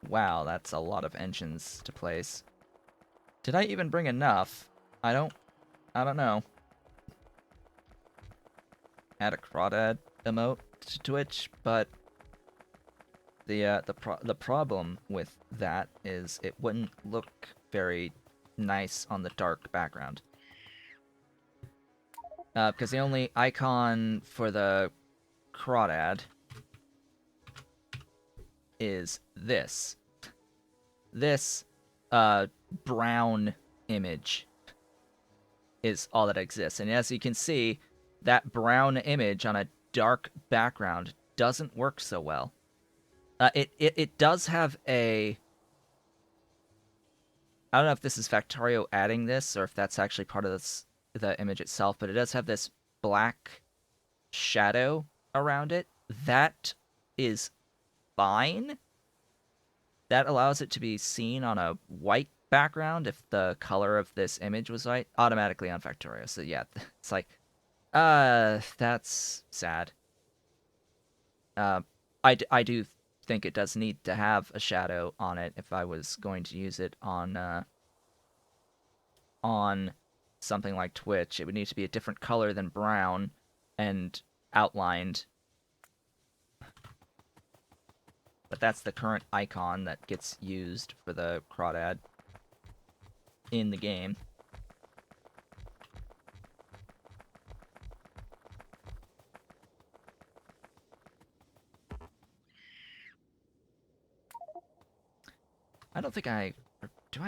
Wow, that's a lot of engines to place. Did I even bring enough? I don't know. Add a crawdad emote to Twitch, but the problem with that is it wouldn't look very nice on the dark background. Because the only icon for the crawdad is this. This brown image is all that exists. And as you can see, that brown image on a dark background doesn't work so well. It does have a... I don't know if this is Factorio adding this or if that's actually part of the image itself, but it does have this black shadow around it. That is fine. That allows it to be seen on a white background if the color of this image was white, automatically on Factorio. So yeah, it's like, that's sad. Uh, I do think it does need to have a shadow on it if I was going to use it on something like Twitch. It would need to be a different color than brown and outlined. But that's the current icon that gets used for the crawdad in the game. I don't think I... Do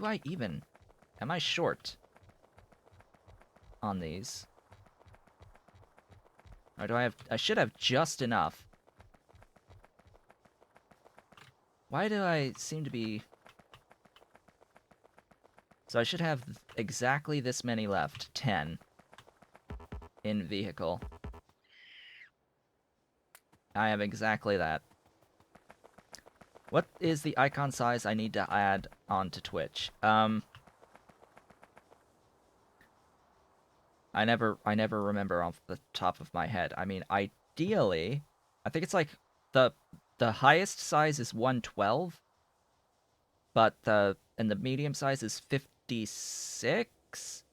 I even... Am I short on these? Or do I have... I should have just enough. Why do I seem to be... So I should have exactly this many left. 10. In vehicle. I have exactly that. What is the icon size I need to add onto Twitch? I never remember off the top of my head. I mean, ideally, I think it's like the highest size is 112, but the medium size is 56.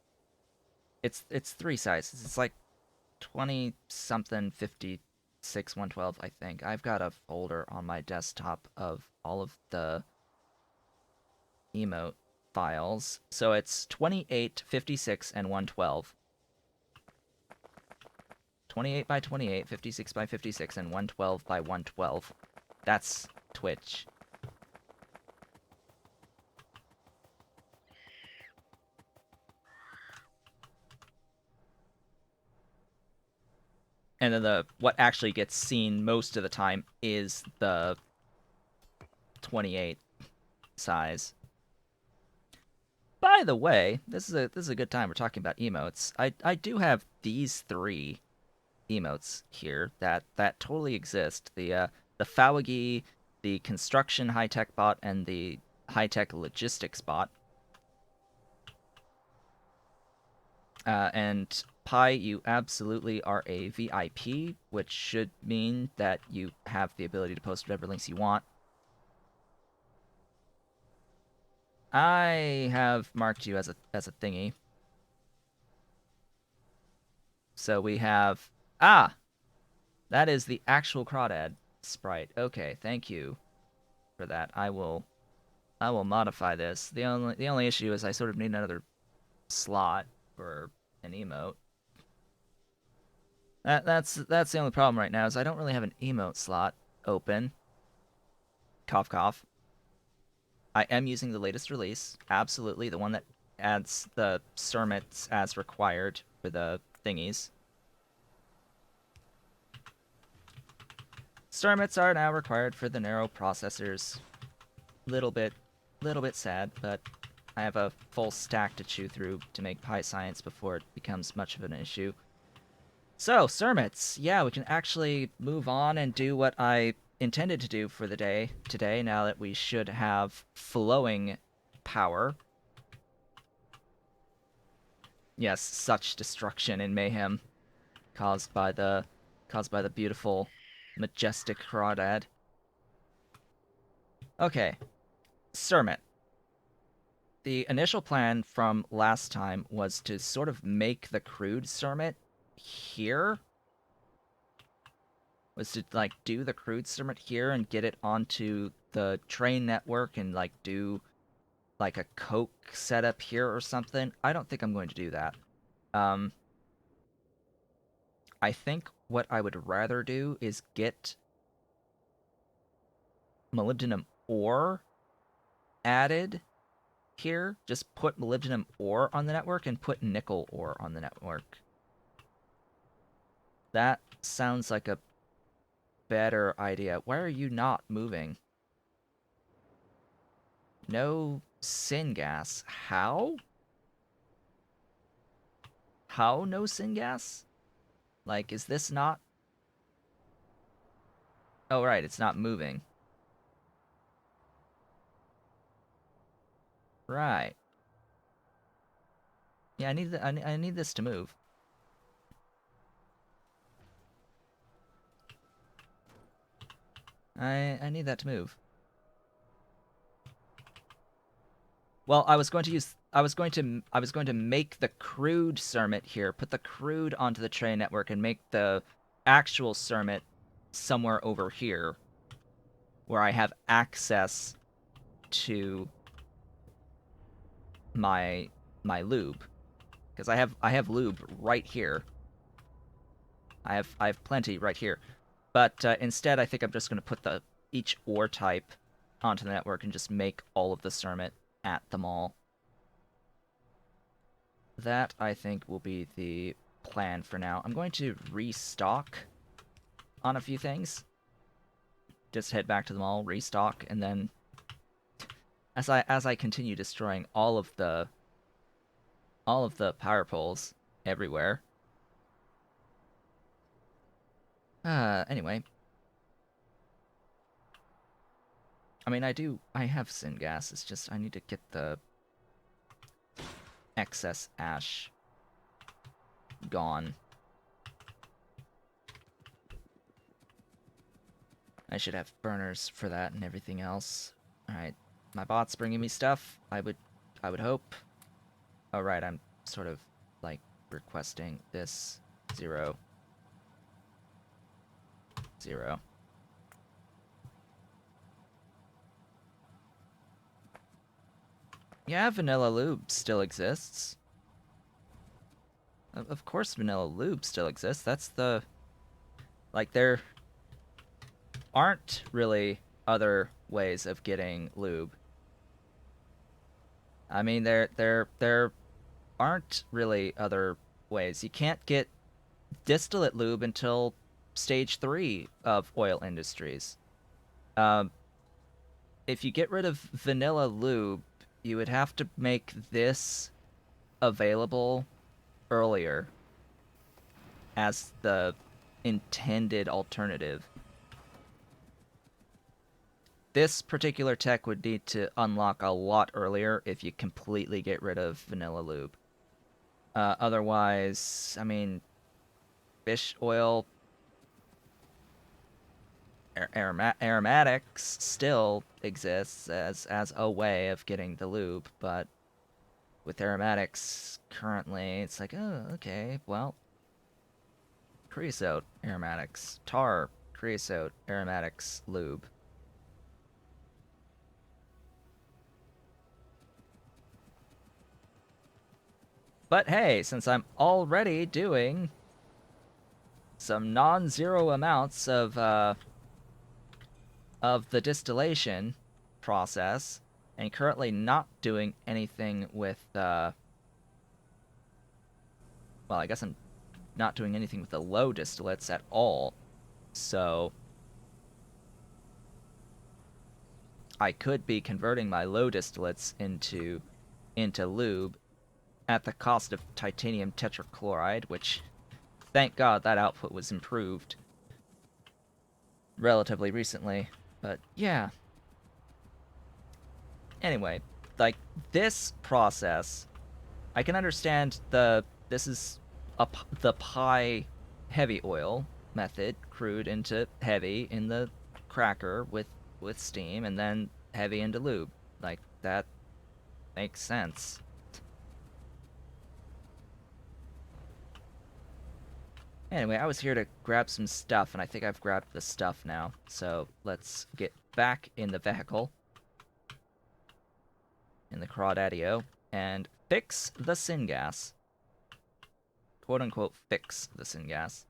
It's three sizes. It's like 20 something 56 112, I think. I've got a folder on my desktop of all of the emote files. So it's 28, 56, and 112. 28 by 28, 56 by 56, and 112 by 112. That's Twitch. And then what actually gets seen most of the time is the 28 size. By the way, this is a good time we're talking about emotes. I do have these three emotes here that totally exist. The Fawagi, the construction high tech bot, and the high tech logistics bot. And Pi, you absolutely are a VIP, which should mean that you have the ability to post whatever links you want. I have marked you as a thingy. So we have that is the actual crawdad sprite. Okay, thank you for that. I will modify this. The only issue is I sort of need another slot for an emote. That's the only problem right now is I don't really have an emote slot open. Cough cough. I am using the latest release, absolutely, the one that adds the surmits as required for the thingies. Surmits are now required for the narrow processors. Little bit sad, but I have a full stack to chew through to make Pi Science before it becomes much of an issue. So, Surmits, yeah, we can actually move on and do what I intended to do for the day today, now that we should have flowing power. Yes, such destruction and mayhem caused by the beautiful, majestic crawdad. Okay, Sermon. The initial plan from last time was to sort of make the crude Sermon here. Was to like do the crude Sermon here and get it onto the train network and like do like a Coke setup here or something. I don't think I'm going to do that. Um, I think what I would rather do is get molybdenum ore added here. Just put molybdenum ore on the network and put nickel ore on the network. That sounds like a better idea. Why are you not moving? No syngas. How? How no syngas? Like, is this not... Oh, right, it's not moving. Right. Yeah, I need this to move. I need that to move. Well, I was going to make the crude Cermet here, put the crude onto the train network and make the actual Cermet somewhere over here where I have access to my lube, because I have lube right here. I have plenty right here. But instead I think I'm just going to put the each ore type onto the network and just make all of the Cermet at the mall. That, I think, will be the plan for now. I'm going to restock on a few things. Just head back to the mall, restock, and then as I continue destroying all of the power poles everywhere. Anyway. I mean, I have syngas, it's just I need to get the excess ash gone. I should have burners for that and everything else. Alright, my bot's bringing me stuff, I would hope. Oh, right, I'm sort of, like, requesting this 0. 0. Yeah, vanilla lube still exists. Of course vanilla lube still exists. That's the... Like, there aren't really other ways of getting lube. I mean, there aren't really other ways. You can't get distillate lube until stage 3 of oil industries. Um, if you get rid of vanilla lube, you would have to make this available earlier as the intended alternative. This particular tech would need to unlock a lot earlier if you completely get rid of vanilla lube. Otherwise, I mean, fish oil, aromatics still exists as a way of getting the lube, but with aromatics currently, it's like, oh, okay, well, creosote aromatics, tar creosote aromatics lube. But hey, since I'm already doing some non-zero amounts of the distillation process, and currently not doing anything with well, I guess I'm not doing anything with the low distillates at all. So I could be converting my low distillates into lube at the cost of titanium tetrachloride, which, thank God, that output was improved relatively recently. But yeah. Anyway, like, this process, I can understand this is the pie heavy oil method, crude into heavy in the cracker with steam, and then heavy into lube. Like, that makes sense. Anyway, I was here to grab some stuff, and I think I've grabbed the stuff now. So let's get back in the vehicle, in the Crawdaddy-O, and fix the syngas. Quote-unquote fix the syngas.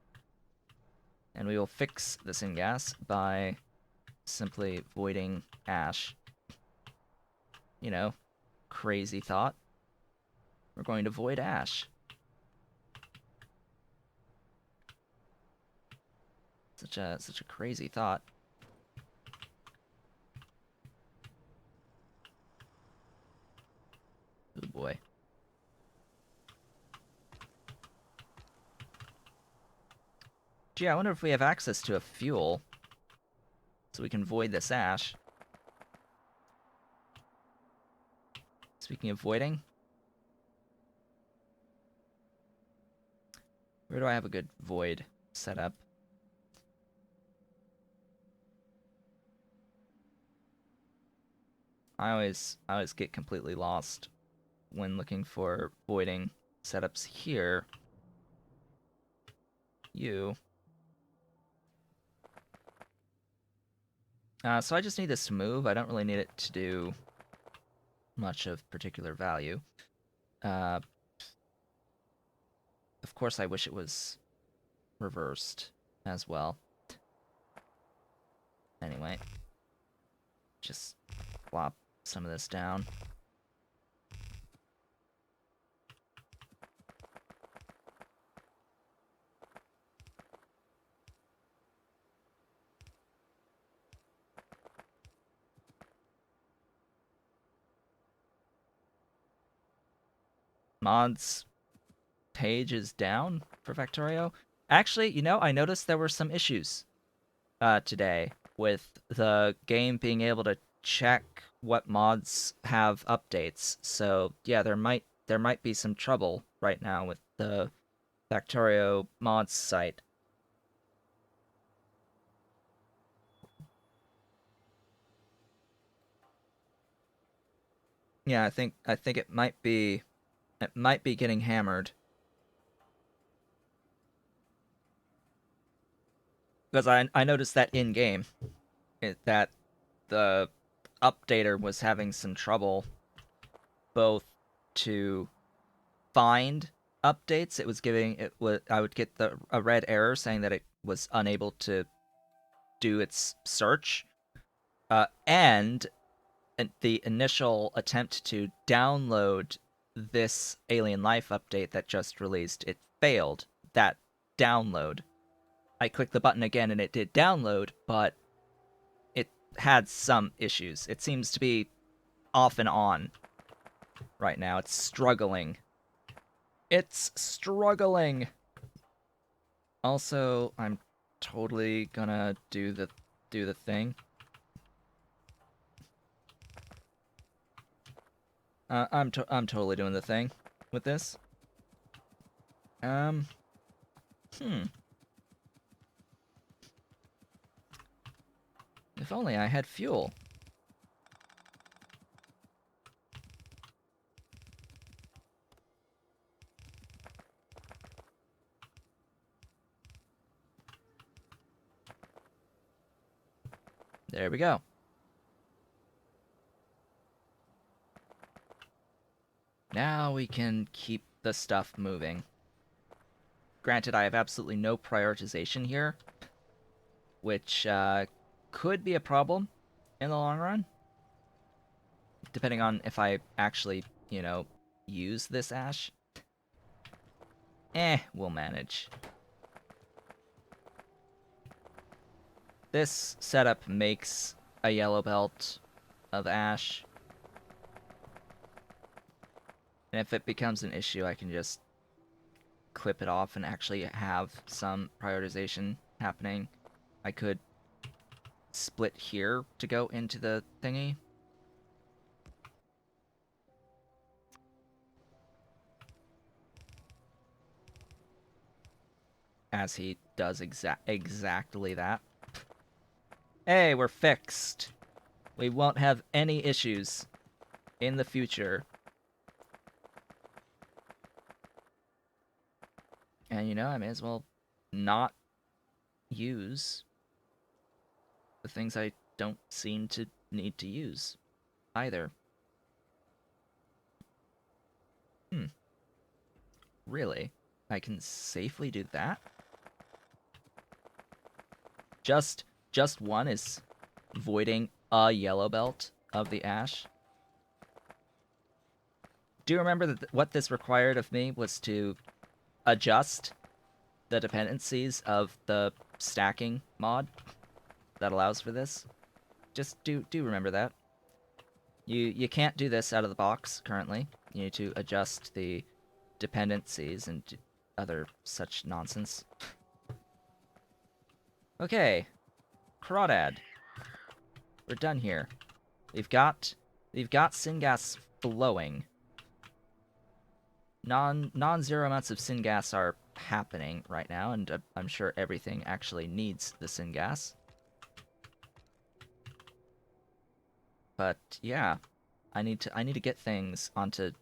And we will fix the syngas by simply voiding ash. You know, crazy thought. We're going to void ash. Such a crazy thought. Oh boy. Gee, I wonder if we have access to a fuel so we can void this ash. Speaking of voiding, where do I have a good void set up? I always get completely lost when looking for voiding setups here. So I just need this to move. I don't really need it to do much of particular value. Of course, I wish it was reversed as well. Anyway, just plop some of this down. Mods page is down for Factorio. Actually, you know, I noticed there were some issues today with the game being able to check what mods have updates. So yeah, there might be some trouble right now with the Factorio mods site. Yeah, I think it might be getting hammered. Because I noticed that in game that the updater was having some trouble both to find updates. It was giving it was I would get a red error saying that it was unable to do its search, and the initial attempt to download this Alien Life update that just released, it failed that download. I clicked the button again and it did download, but it had some issues. It seems to be off and on right now. It's struggling. It's struggling. Also, I'm totally gonna do the thing. I'm totally doing the thing with this. If only I had fuel. There we go. Now we can keep the stuff moving. Granted, I have absolutely no prioritization here, which could be a problem in the long run, depending on if I actually, you know, use this ash. We'll manage. This setup makes a yellow belt of ash. And if it becomes an issue, I can just clip it off and actually have some prioritization happening. I could split here to go into the thingy. As he does exactly that. Hey, we're fixed. We won't have any issues in the future. And you know, I may as well not use the things I don't seem to need to use either. Really? I can safely do that? Just one is voiding a yellow belt of the ash. Do you remember that what this required of me was to adjust the dependencies of the stacking mod that allows for this? Just do remember that. You can't do this out of the box currently. You need to adjust the dependencies and other such nonsense. Okay, Crawdad. We're done here. We've got syngas flowing. Non-zero amounts of syngas are happening right now, and I'm sure everything actually needs the syngas. But yeah, I need to get things onto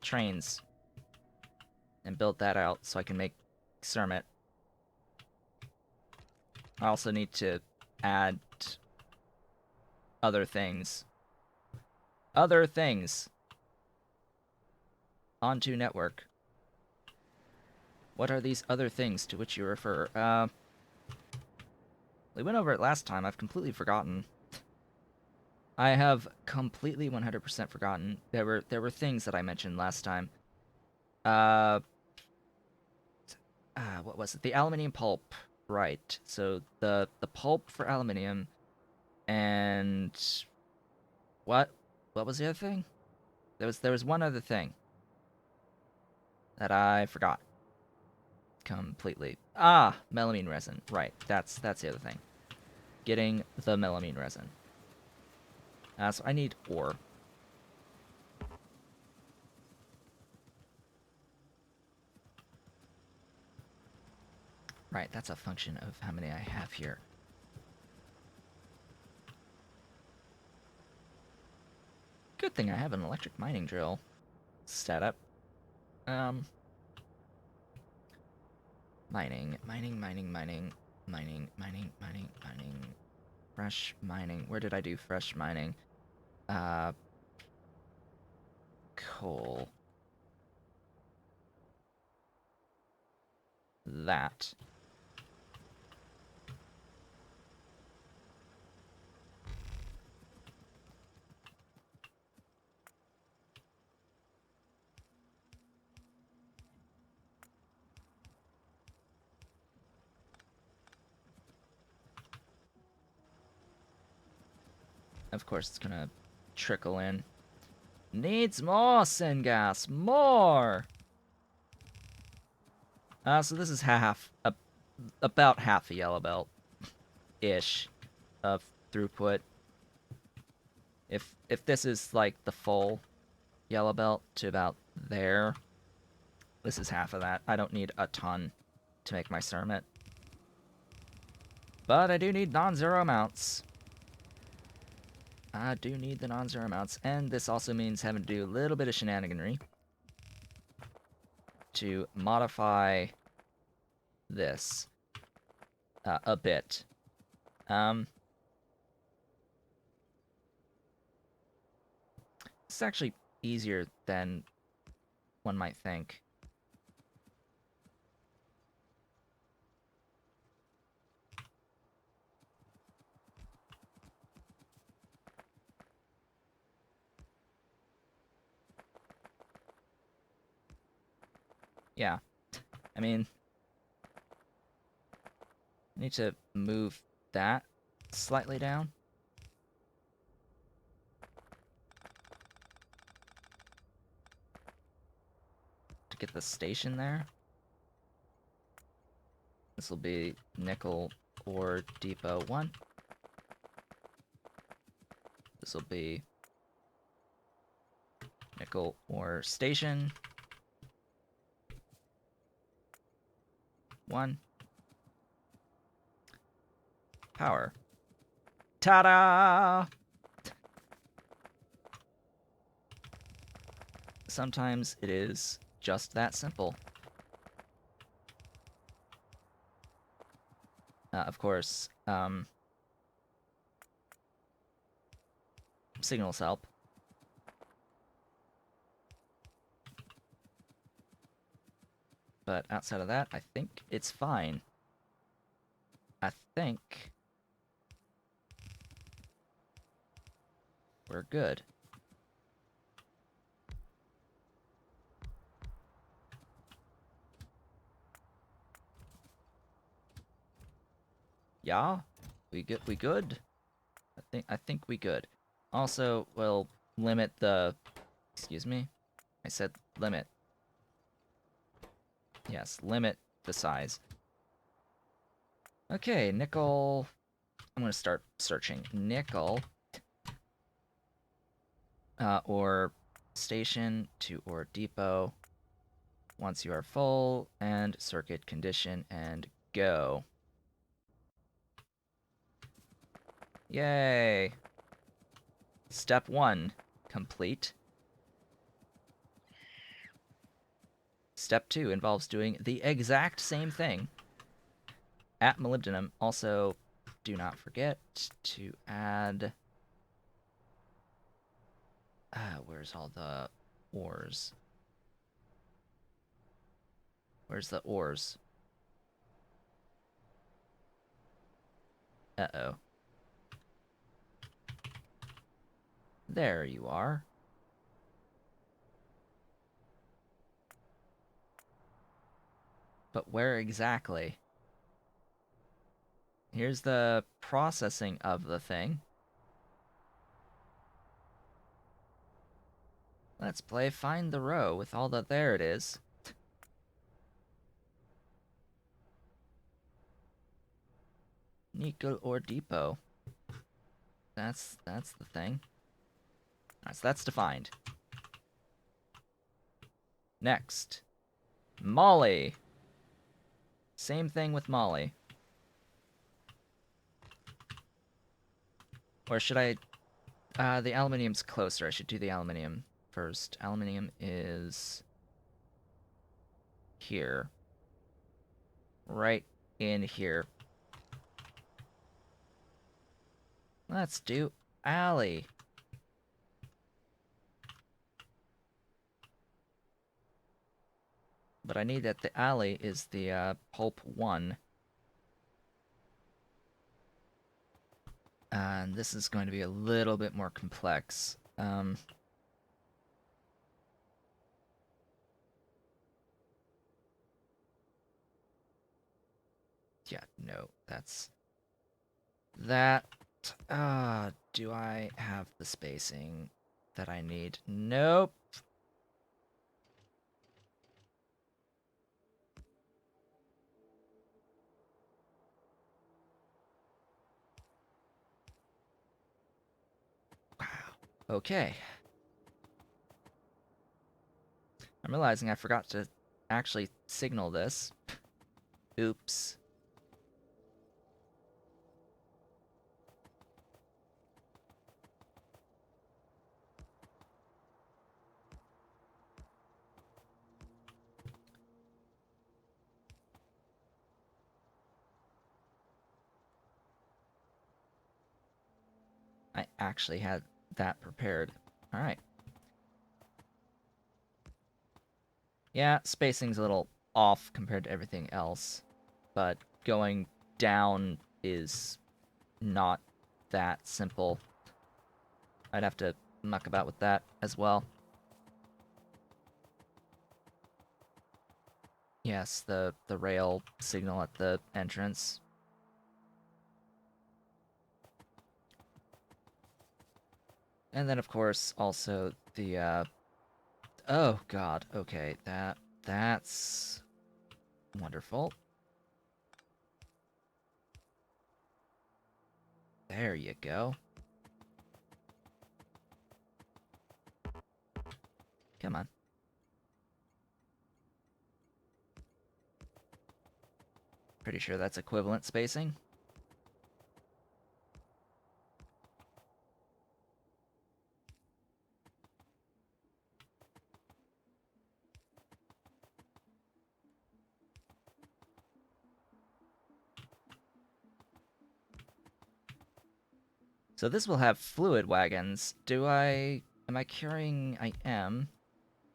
trains and build that out so I can make Cermet. I also need to add other things. Other things onto network. What are these other things to which you refer? We went over it last time. I've completely forgotten. I have completely 100% forgotten. There were things that I mentioned last time. What was it? The aluminium pulp. Right. So the pulp for aluminium and what was the other thing? There was one other thing that I forgot completely. Ah, melamine resin. Right. That's the other thing. Getting the melamine resin. So I need ore. Right, that's a function of how many I have here. Good thing I have an electric mining drill set up. Mining. Fresh mining. Where did I do fresh mining? Coal. That. Of course, it's gonna trickle in. Needs more syngas. More! So this is about half a yellow belt-ish of throughput. If this is like the full yellow belt to about there, this is half of that. I don't need a ton to make my Cermet. But I do need non-zero amounts. I do need the non-zero amounts, and this also means having to do a little bit of shenaniganry to modify this a bit. It's actually easier than one might think. Yeah. I mean, I need to move that slightly down. To get the station there. This will be nickel ore depot 1. This will be nickel ore station 1. Power. Ta-da! Sometimes it is just that simple. Of course, signals help. But outside of that, I think it's fine. I think we're good. Yeah, we good. We good. I think we good. Also, we'll limit the. Excuse me. I said limit. Yes, limit the size. Okay, nickel. I'm gonna start searching nickel. Or station to ore depot. Once you are full, and circuit condition, and go. Yay! Step 1 complete. Step 2 involves doing the exact same thing at molybdenum. Also, do not forget to add... where's all the ores? Where's the ores? Uh-oh. There you are. But where exactly? Here's the processing of the thing. Let's play Find the Row with all the... There it is. Nickel ore depot. That's the thing. Alright, so that's defined. Next. Molly. Same thing with Molly. Or should I... the aluminium's closer. I should do the aluminium first. Aluminium is... here. Right in here. Let's do alley. But I need that the alley is the Pulp 1. And this is going to be a little bit more complex. Yeah, no, that's... That... do I have the spacing that I need? Nope. Wow. Okay. I'm realizing I forgot to actually signal this. Oops. I actually had that prepared. Alright. Yeah, spacing's a little off compared to everything else, but going down is not that simple. I'd have to muck about with that as well. Yes, the rail signal at the entrance. And then, of course, also the, oh, God. Okay, that's wonderful. There you go. Come on. Pretty sure that's equivalent spacing. So this will have fluid wagons. Am I carrying? I am.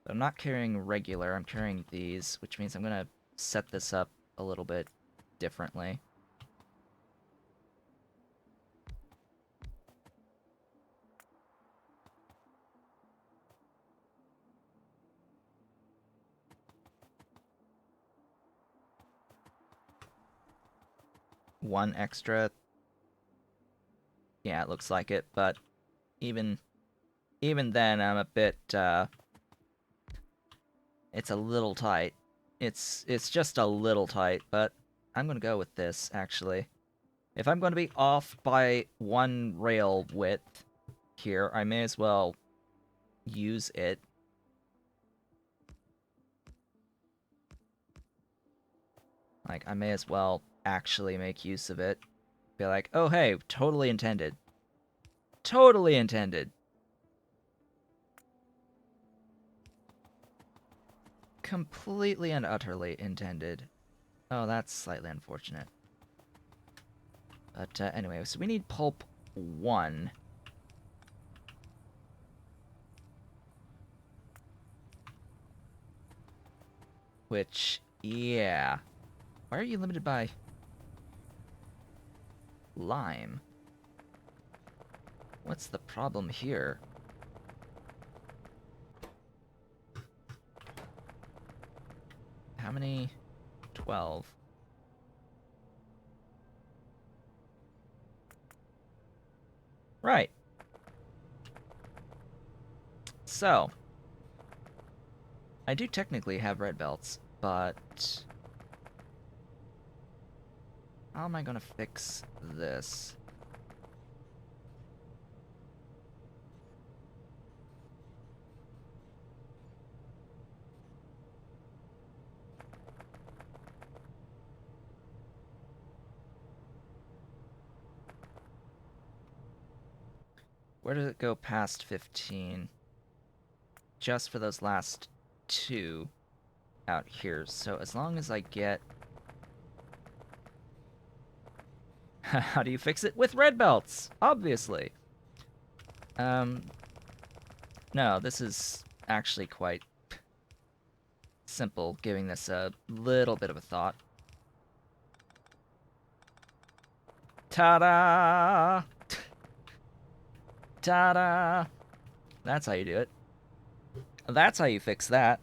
But I'm not carrying regular, I'm carrying these, which means I'm gonna set this up a little bit differently. One extra. Yeah, it looks like it, but even then I'm a bit it's a little tight. It's just a little tight, but I'm gonna go with this actually. If I'm gonna be off by one rail width here, I may as well use it. Like, I may as well actually make use of it. Be like, oh hey, totally intended. Totally intended. Completely and utterly intended. Oh, that's slightly unfortunate. But anyway, so we need Pulp 1. Which, yeah. Why are you limited by lime? What's the problem here? How many? 12. Right. So, I do technically have red belts, but how am I gonna fix this? Where does it go past 15? Just for those last 2 out here. So as long as I get... How do you fix it? With red belts! Obviously! No, this is actually quite simple, giving this a little bit of a thought. Ta-da! Ta-da! That's how you do it. That's how you fix that.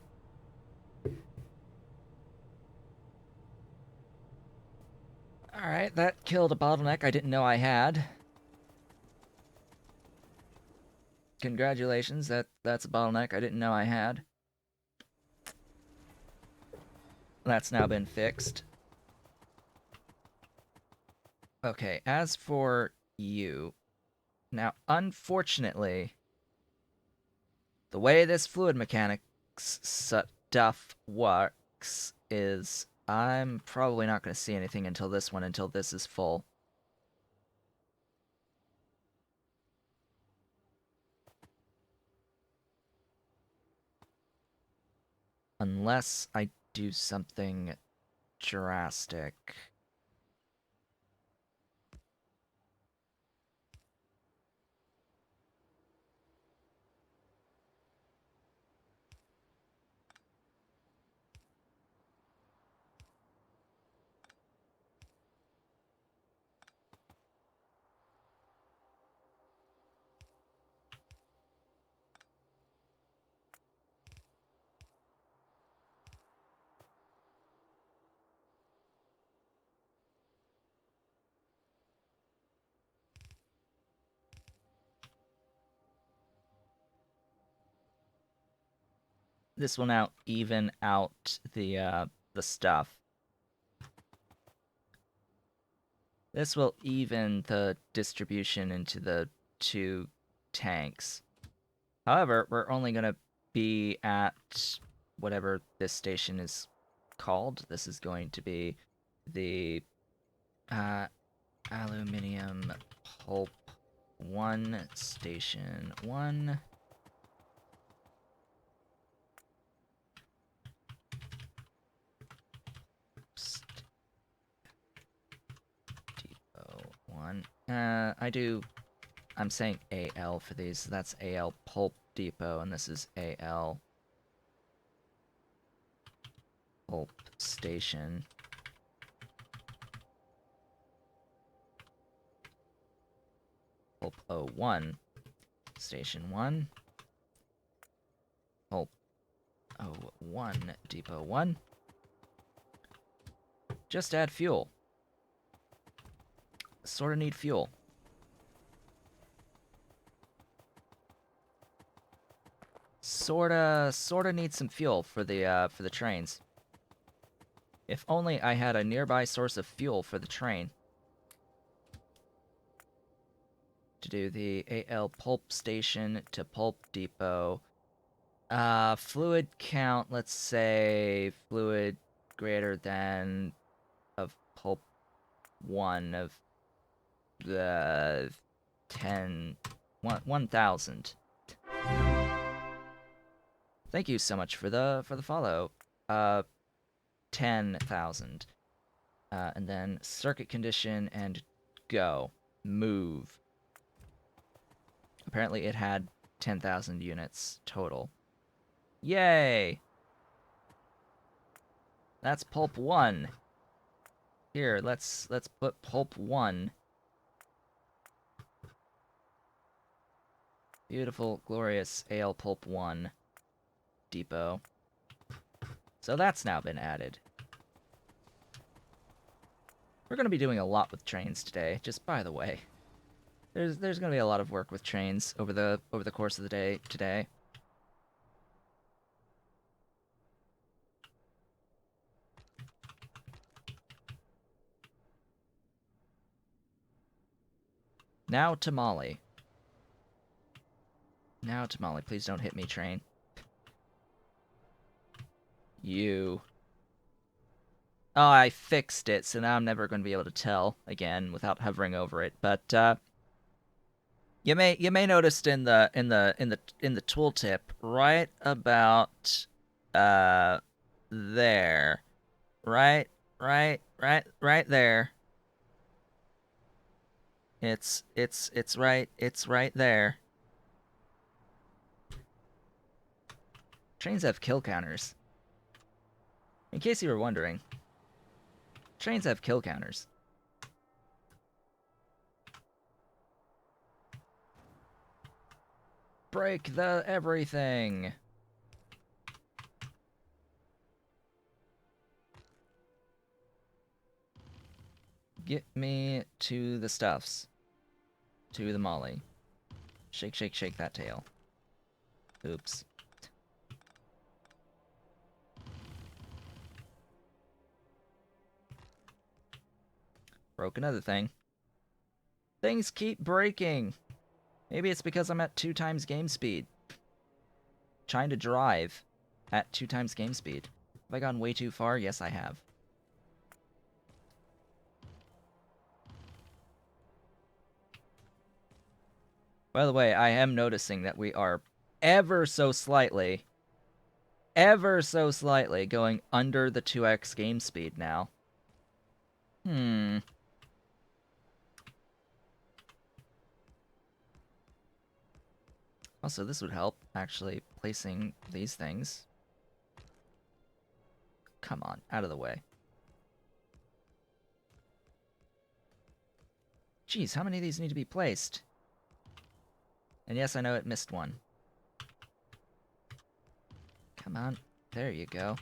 Alright, that killed a bottleneck I didn't know I had. Congratulations, that's a bottleneck I didn't know I had. That's now been fixed. Okay, as for you... Now, unfortunately, the way this fluid mechanics stuff works is I'm probably not going to see anything until this is full. Unless I do something drastic. This will now even out the stuff. This will even the distribution into the 2 tanks. However, we're only going to be at whatever this station is called. This is going to be the Aluminium Pulp 1 Station 1. Depot 1. I do I'm saying AL for these. So that's AL Pulp Depot, and this is AL Pulp Station. Pulp 01, Station 1. Pulp 01, Depot 1. Just add fuel. Sorta need fuel. Sorta need some fuel for the trains. If only I had a nearby source of fuel for the train. To do the AL Pulp Station to Pulp Depot. Fluid count, let's say fluid greater than of Pulp 1 of the 1,000. Thank you so much for the follow. 10,000. And then circuit condition and go. Move. Apparently it had 10,000 units total. Yay! That's Pulp 1. Here, let's put Pulp 1. Beautiful, glorious AL Pulp 1 depot. So that's now been added. We're going to be doing a lot with trains today, just by the way. There's going to be a lot of work with trains over the course of the day today. Now to Molly. Now to Molly. Please don't hit me, train. You. Oh, I fixed it, so now I'm never going to be able to tell again without hovering over it. But you may notice in the tooltip right about there, right there. It's right there. Trains have kill counters. In case you were wondering, trains have kill counters. Break the everything. Get me to the stuffs. To the Molly. Shake, shake, shake that tail. Oops. Broke another thing. Things keep breaking. Maybe it's because I'm at 2 times game speed. Trying to drive at 2 times game speed. Have I gone way too far? Yes, I have. By the way, I am noticing that we are ever so slightly going under the 2x game speed now. Also, this would help, actually, placing these things. Come on, out of the way. Jeez, how many of these need to be placed? And yes, I know it missed one. Come on, there you go.